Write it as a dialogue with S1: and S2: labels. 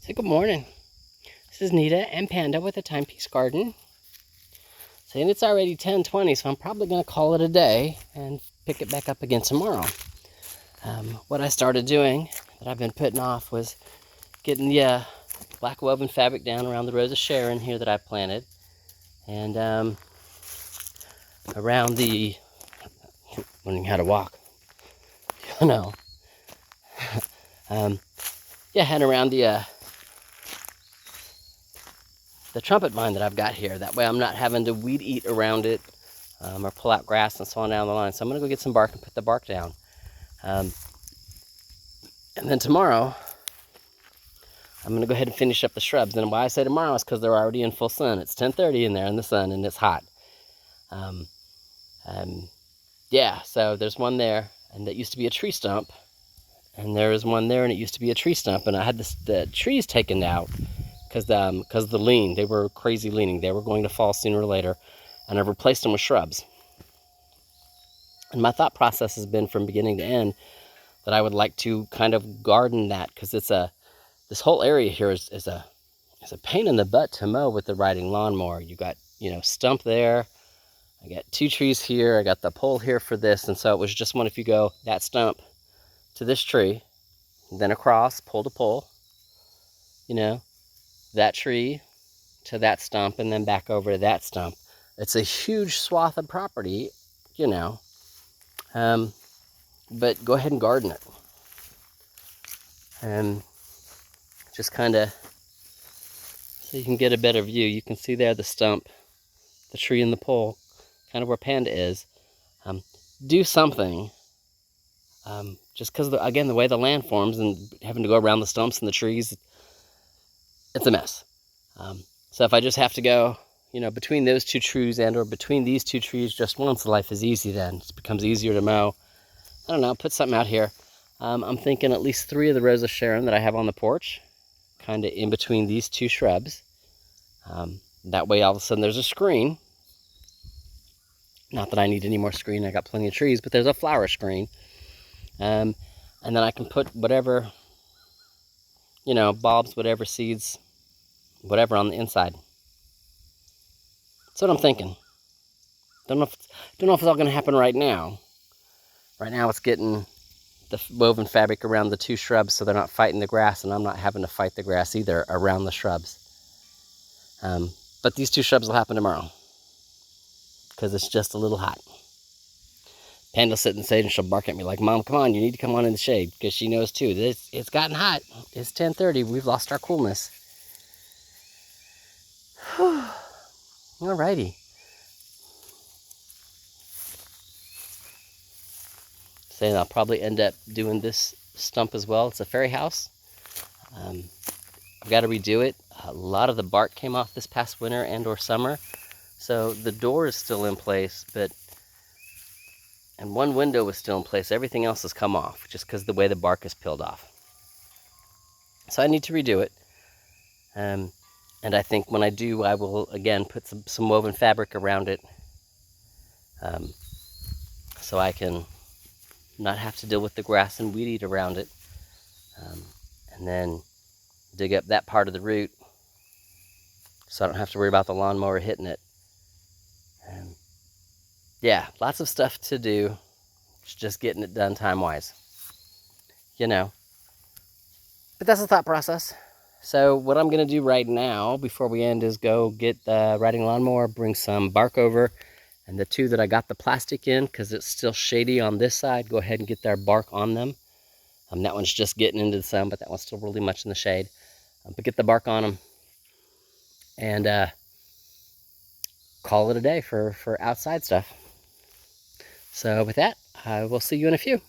S1: Say good morning. This is Nita and Panda with a Timepiece Garden. Saying it's already 10:20, so I'm probably going to call it a day and pick it back up again tomorrow. What I started doing that I've been putting off was getting the black woven fabric down around the Rose of Sharon here that I planted, and around the learning how to walk. You know, and around the trumpet vine that I've got here. That way I'm not having to weed eat around it or pull out grass and so on down the line. So I'm going to go get some bark and put the bark down. And then tomorrow, I'm going to go ahead and finish up the shrubs. And why I say tomorrow is because they're already in full sun. It's 10:30 in there in the sun and it's hot. Yeah, so there's one there, and that used to be a tree stump. And there is one there, and it used to be a tree stump. And I had the trees taken out because the lean, they were crazy leaning. They were going to fall sooner or later, and I've replaced them with shrubs. And my thought process has been from beginning to end that I would like to kind of garden that, because this whole area here is a pain in the butt to mow with the riding lawnmower. You got, stump there. I got two trees here. I got the pole here for this, and so it was just one, if you go that stump to this tree, then across, pole to pole, that tree to that stump, and then back over to that stump. It's a huge swath of property, but go ahead and garden it. And just kind of, so you can get a better view. You can see there the stump, the tree and the pole, kind of where Panda is. Do something, just because, again, the way the land forms and having to go around the stumps and the trees, it's a mess. So if I just have to go, between those two trees and or between these two trees just once, life is easy then. It becomes easier to mow. I don't know, put something out here. I'm thinking at least 3 of the Rose of Sharon that I have on the porch, kind of in between these two shrubs. That way all of a sudden there's a screen. Not that I need any more screen, I got plenty of trees, but there's a flower screen. And then I can put whatever, bulbs, whatever seeds, whatever on the inside. That's what I'm thinking. Don't know if it's all going to happen right now. Right now it's getting the woven fabric around the two shrubs so they're not fighting the grass, and I'm not having to fight the grass either around the shrubs. But these two shrubs will happen tomorrow because it's just a little hot. Panda'll sit in the shade and she'll bark at me like, "Mom, come on, you need to come on in the shade," because she knows too that it's gotten hot. It's 10:30. We've lost our coolness. Alrighty. Saying I'll probably end up doing this stump as well. It's a fairy house. I've got to redo it. A lot of the bark came off this past winter and or summer. So the door is still in place, and one window is still in place. Everything else has come off just because the way the bark is peeled off. So I need to redo it. And I think when I do, I will again put some woven fabric around it, so I can not have to deal with the grass and weed eat around it. And then dig up that part of the root so I don't have to worry about the lawnmower hitting it. Yeah, lots of stuff to do. It's just getting it done time-wise. But that's the thought process. So what I'm going to do right now before we end is go get the riding lawnmower, bring some bark over, and the two that I got the plastic in, because it's still shady on this side, go ahead and get their bark on them. That one's just getting into the sun, but that one's still really much in the shade. But get the bark on them and call it a day for outside stuff. So with that, I will see you in a few.